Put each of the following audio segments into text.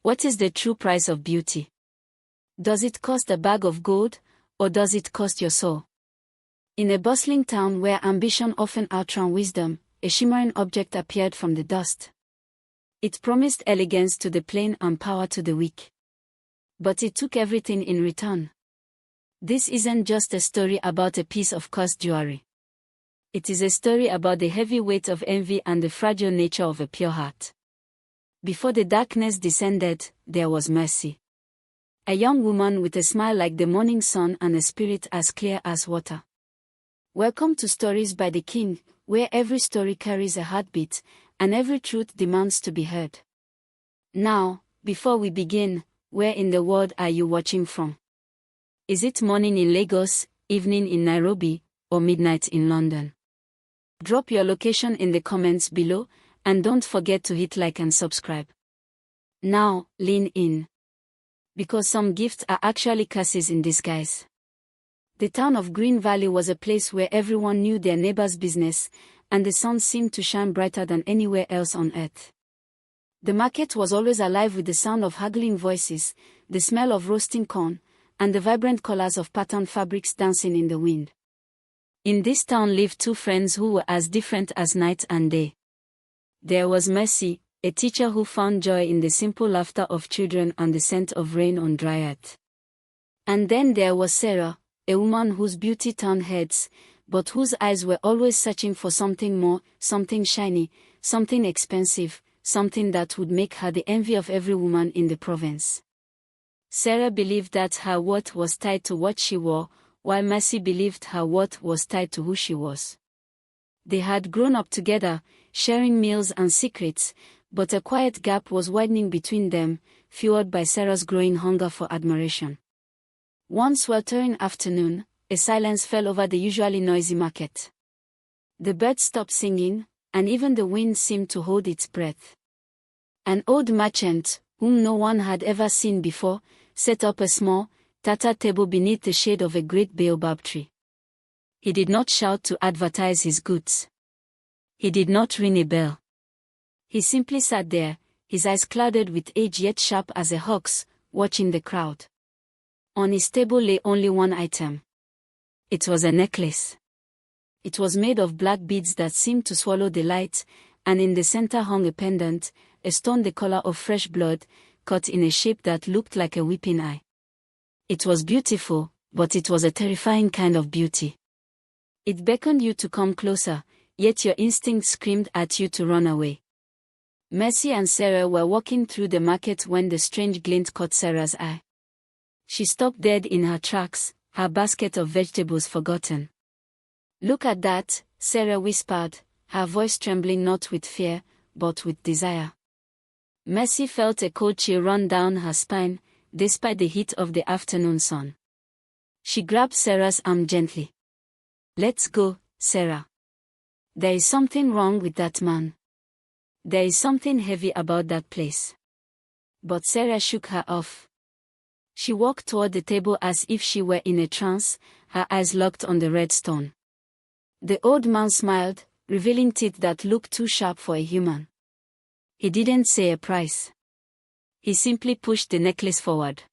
What is the true price of beauty? Does it cost a bag of gold, or does it cost your soul? In a bustling town where ambition often outran wisdom, a shimmering object appeared from the dust. It promised elegance to the plain and power to the weak. But it took everything in return. This isn't just a story about a piece of cursed jewelry. It is a story about the heavy weight of envy and the fragile nature of a pure heart. Before the darkness descended, there was mercy. A young woman with a smile like the morning sun and a spirit as clear as water. Welcome to Stories by the King, where every story carries a heartbeat, and every truth demands to be heard. Now, before we begin, where in the world are you watching from? Is it morning in Lagos, evening in Nairobi, or midnight in London? Drop your location in the comments below, and don't forget to hit like and subscribe. Now, lean in. Because some gifts are actually curses in disguise. The town of Green Valley was a place where everyone knew their neighbor's business, and the sun seemed to shine brighter than anywhere else on earth. The market was always alive with the sound of haggling voices, the smell of roasting corn, and the vibrant colors of patterned fabrics dancing in the wind. In this town lived two friends who were as different as night and day. There was Mercy, a teacher who found joy in the simple laughter of children and the scent of rain on dry earth. And then there was Sarah, a woman whose beauty turned heads, but whose eyes were always searching for something more, something shiny, something expensive, something that would make her the envy of every woman in the province. Sarah believed that her worth was tied to what she wore, while Mercy believed her worth was tied to who she was. They had grown up together, sharing meals and secrets, but a quiet gap was widening between them, fueled by Sarah's growing hunger for admiration. One sweltering afternoon, a silence fell over the usually noisy market. The birds stopped singing, and even the wind seemed to hold its breath. An old merchant, whom no one had ever seen before, set up a small, tattered table beneath the shade of a great baobab tree. He did not shout to advertise his goods. He did not ring a bell. He simply sat there, his eyes clouded with age yet sharp as a hawk's, watching the crowd. On his table lay only one item. It was a necklace. It was made of black beads that seemed to swallow the light, and in the center hung a pendant, a stone the color of fresh blood, cut in a shape that looked like a weeping eye. It was beautiful, but it was a terrifying kind of beauty. It beckoned you to come closer, yet your instinct screamed at you to run away. Mercy and Sarah were walking through the market when the strange glint caught Sarah's eye. She stopped dead in her tracks, her basket of vegetables forgotten. "Look at that," Sarah whispered, her voice trembling not with fear, but with desire. Mercy felt a cold chill run down her spine, despite the heat of the afternoon sun. She grabbed Sarah's arm gently. "Let's go, Sarah. There is something wrong with that man. There is something heavy about that place." But Sarah shook her off. She walked toward the table as if she were in a trance, her eyes locked on the red stone. The old man smiled, revealing teeth that looked too sharp for a human. He didn't say a price. He simply pushed the necklace forward.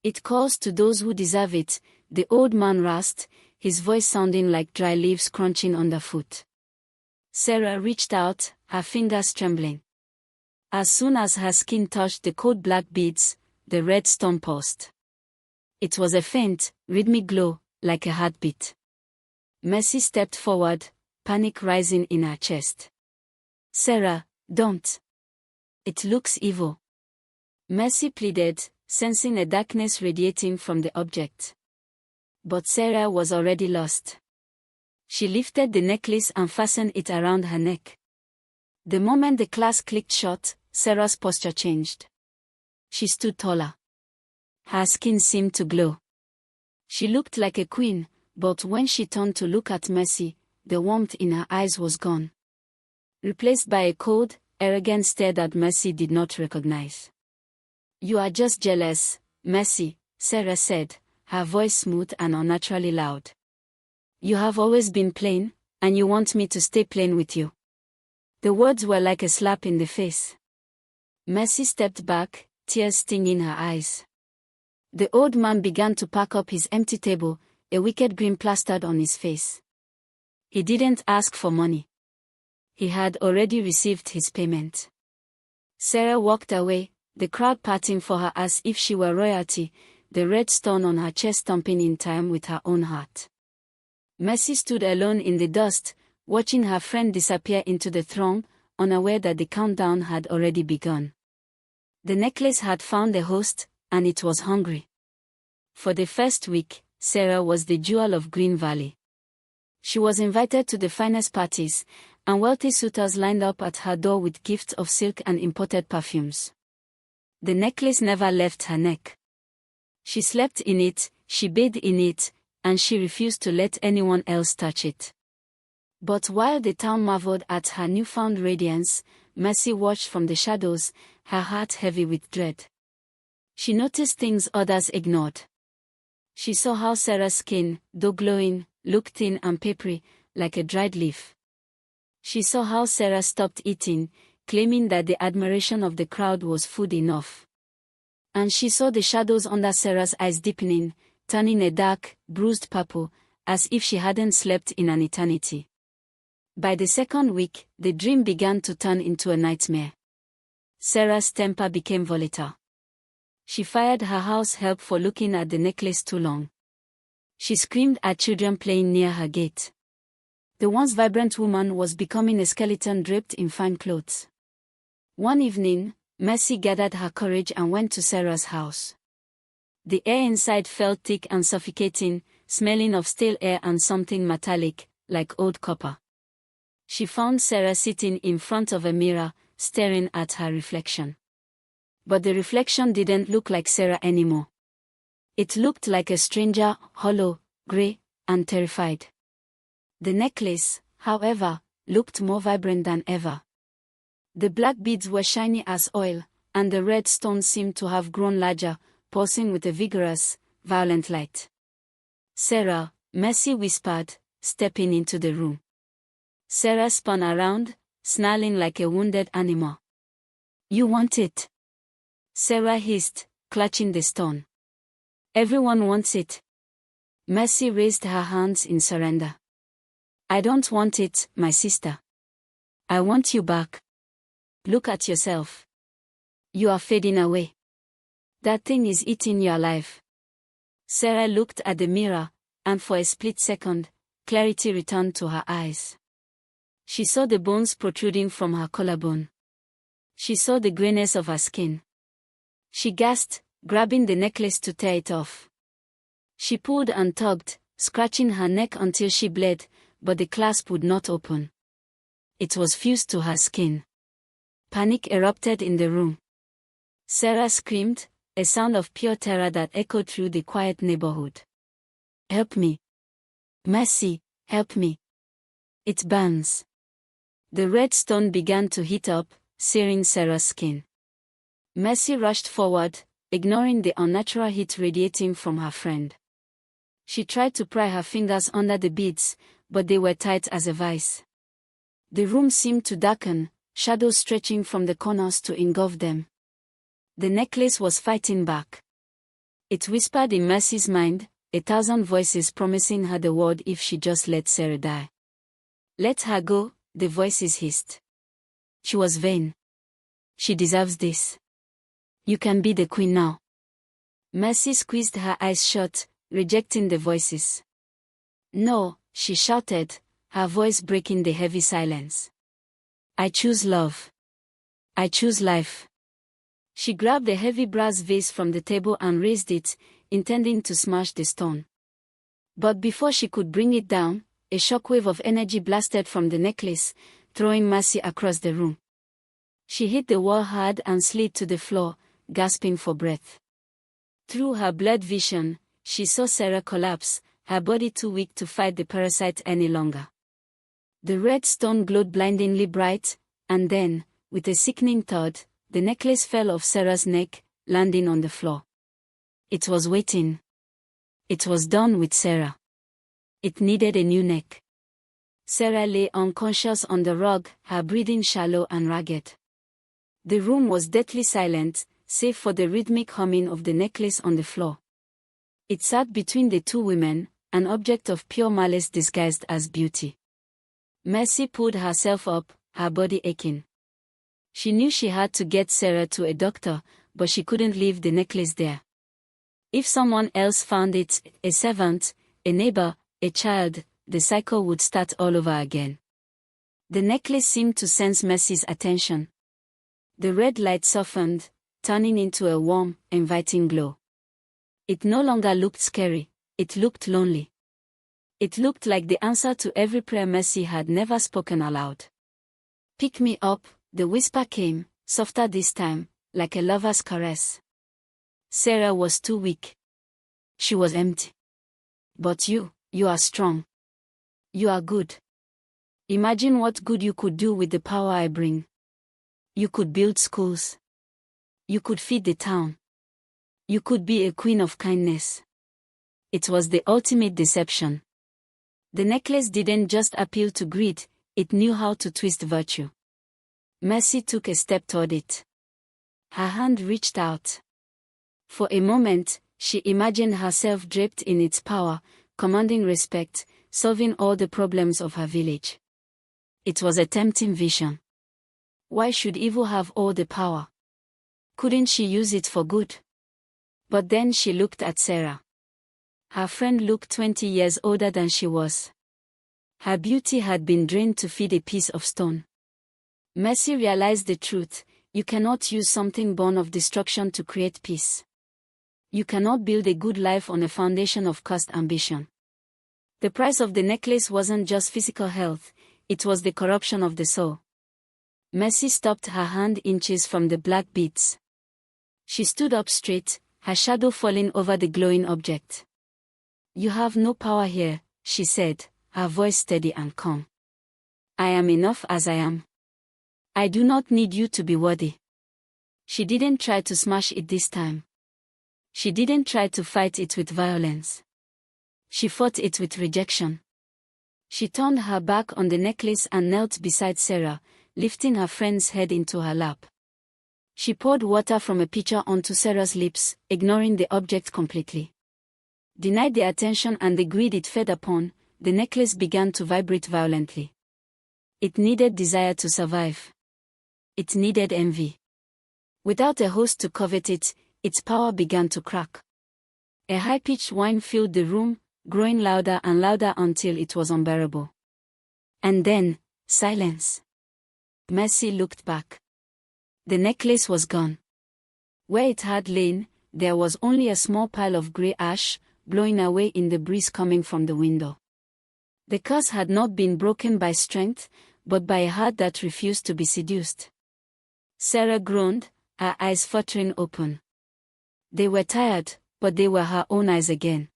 "It calls to those who deserve it," the old man rasped, his voice sounding like dry leaves crunching underfoot. Sarah reached out, her fingers trembling. As soon as her skin touched the cold black beads, the red stone pulsed. It was a faint, rhythmic glow, like a heartbeat. Mercy stepped forward, panic rising in her chest. "Sarah, don't. It looks evil." Mercy pleaded, sensing a darkness radiating from the object. But Sarah was already lost. She lifted the necklace and fastened it around her neck. The moment the clasp clicked shut, Sarah's posture changed. She stood taller. Her skin seemed to glow. She looked like a queen, but when she turned to look at Mercy, the warmth in her eyes was gone. Replaced by a cold, arrogant stare that Mercy did not recognize. "You are just jealous, Mercy," Sarah said, her voice smooth and unnaturally loud. "You have always been plain, and you want me to stay plain with you." The words were like a slap in the face. Mercy stepped back, tears stinging her eyes. The old man began to pack up his empty table, a wicked grin plastered on his face. He didn't ask for money. He had already received his payment. Sarah walked away, the crowd parting for her as if she were royalty, the red stone on her chest thumping in time with her own heart. Mercy stood alone in the dust, watching her friend disappear into the throng, unaware that the countdown had already begun. The necklace had found a host, and it was hungry. For the first week, Sarah was the jewel of Green Valley. She was invited to the finest parties, and wealthy suitors lined up at her door with gifts of silk and imported perfumes. The necklace never left her neck. She slept in it, she bathed in it, and she refused to let anyone else touch it. But while the town marveled at her newfound radiance, Mercy watched from the shadows, her heart heavy with dread. She noticed things others ignored. She saw how Sarah's skin, though glowing, looked thin and papery, like a dried leaf. She saw how Sarah stopped eating, claiming that the admiration of the crowd was food enough. And she saw the shadows under Sarah's eyes deepening, turning a dark, bruised purple, as if she hadn't slept in an eternity. By the second week, the dream began to turn into a nightmare. Sarah's temper became volatile. She fired her house help for looking at the necklace too long. She screamed at children playing near her gate. The once vibrant woman was becoming a skeleton draped in fine clothes. One evening, Mercy gathered her courage and went to Sarah's house. The air inside felt thick and suffocating, smelling of stale air and something metallic, like old copper. She found Sarah sitting in front of a mirror, staring at her reflection. But the reflection didn't look like Sarah anymore. It looked like a stranger, hollow, grey, and terrified. The necklace, however, looked more vibrant than ever. The black beads were shiny as oil, and the red stones seemed to have grown larger, pulsing with a vigorous, violent light. "Sarah," Mercy whispered, stepping into the room. Sarah spun around, snarling like a wounded animal. "You want it?" Sarah hissed, clutching the stone. "Everyone wants it." Mercy raised her hands in surrender. "I don't want it, my sister. I want you back. Look at yourself. You are fading away. That thing is eating you alive." Sarah looked at the mirror, and for a split second, clarity returned to her eyes. She saw the bones protruding from her collarbone. She saw the grayness of her skin. She gasped, grabbing the necklace to tear it off. She pulled and tugged, scratching her neck until she bled, but the clasp would not open. It was fused to her skin. Panic erupted in the room. Sarah screamed, a sound of pure terror that echoed through the quiet neighborhood. "Help me. Mercy, help me. It burns." The red stone began to heat up, searing Sarah's skin. Mercy rushed forward, ignoring the unnatural heat radiating from her friend. She tried to pry her fingers under the beads, but they were tight as a vice. The room seemed to darken, shadows stretching from the corners to engulf them. The necklace was fighting back. It whispered in Mercy's mind, a thousand voices promising her the world if she just let Sarah die. "Let her go," the voices hissed. "She was vain. She deserves this. You can be the queen now." Mercy squeezed her eyes shut, rejecting the voices. "No," she shouted, her voice breaking the heavy silence. "I choose love. I choose life." She grabbed a heavy brass vase from the table and raised it, intending to smash the stone. But before she could bring it down, a shockwave of energy blasted from the necklace, throwing Mercy across the room. She hit the wall hard and slid to the floor, gasping for breath. Through her blurred vision, she saw Sarah collapse, her body too weak to fight the parasite any longer. The red stone glowed blindingly bright, and then, with a sickening thud, the necklace fell off Sarah's neck, landing on the floor. It was waiting. It was done with Sarah. It needed a new neck. Sarah lay unconscious on the rug, her breathing shallow and ragged. The room was deathly silent, save for the rhythmic humming of the necklace on the floor. It sat between the two women, an object of pure malice disguised as beauty. Mercy pulled herself up, her body aching. She knew she had to get Sarah to a doctor, but she couldn't leave the necklace there. If someone else found it, a servant, a neighbor, a child, the cycle would start all over again. The necklace seemed to sense Mercy's attention. The red light softened, turning into a warm, inviting glow. It no longer looked scary, it looked lonely. It looked like the answer to every prayer Mercy had never spoken aloud. "Pick me up," the whisper came, softer this time, like a lover's caress. Sarah was too weak. She was empty. "But you are strong. You are good. Imagine what good you could do with the power I bring. You could build schools. You could feed the town. You could be a queen of kindness." It was the ultimate deception. The necklace didn't just appeal to greed, it knew how to twist virtue. Mercy took a step toward it. Her hand reached out. For a moment, she imagined herself draped in its power, commanding respect, solving all the problems of her village. It was a tempting vision. Why should evil have all the power? Couldn't she use it for good? But then she looked at Sarah. Her friend looked 20 years older than she was. Her beauty had been drained to feed a piece of stone. Mercy realized the truth: you cannot use something born of destruction to create peace. You cannot build a good life on a foundation of cursed ambition. The price of the necklace wasn't just physical health, it was the corruption of the soul. Mercy stopped, her hand inches from the black beads. She stood up straight, her shadow falling over the glowing object. "You have no power here," she said, her voice steady and calm. "I am enough as I am. I do not need you to be worthy." She didn't try to smash it this time. She didn't try to fight it with violence. She fought it with rejection. She turned her back on the necklace and knelt beside Sarah, lifting her friend's head into her lap. She poured water from a pitcher onto Sarah's lips, ignoring the object completely. Denied the attention and the greed it fed upon, the necklace began to vibrate violently. It needed desire to survive. It needed envy. Without a host to covet it, its power began to crack. A high-pitched whine filled the room, growing louder and louder until it was unbearable. And then, silence. Mercy looked back. The necklace was gone. Where it had lain, there was only a small pile of grey ash, blowing away in the breeze coming from the window. The curse had not been broken by strength, but by a heart that refused to be seduced. Sarah groaned, her eyes fluttering open. They were tired, but they were her own eyes again.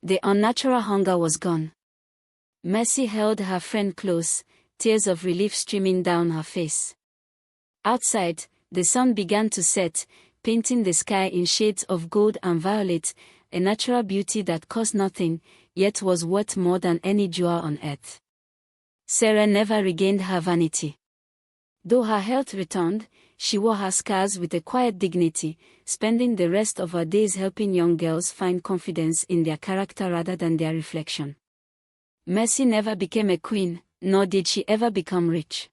The unnatural hunger was gone. Mercy held her friend close, tears of relief streaming down her face. Outside, the sun began to set, painting the sky in shades of gold and violet, a natural beauty that cost nothing, yet was worth more than any jewel on earth. Sarah never regained her vanity. Though her health returned, she wore her scars with a quiet dignity, spending the rest of her days helping young girls find confidence in their character rather than their reflection. Mercy never became a queen, nor did she ever become rich.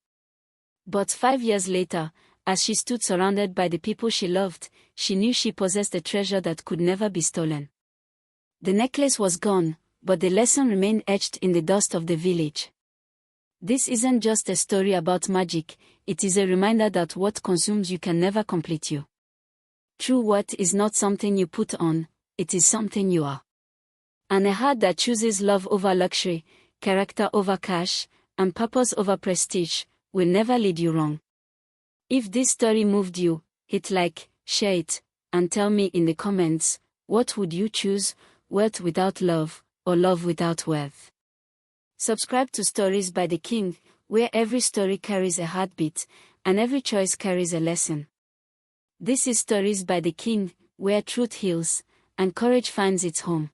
But 5 years later, as she stood surrounded by the people she loved, she knew she possessed a treasure that could never be stolen. The necklace was gone, but the lesson remained etched in the dust of the village. This isn't just a story about magic, it is a reminder that what consumes you can never complete you. True worth is not something you put on, it is something you are. And a heart that chooses love over luxury, character over cash, and purpose over prestige, will never lead you wrong. If this story moved you, hit like, share it, and tell me in the comments, what would you choose, worth without love, or love without worth? Subscribe to Stories by the King, where every story carries a heartbeat, and every choice carries a lesson. This is Stories by the King, where truth heals, and courage finds its home.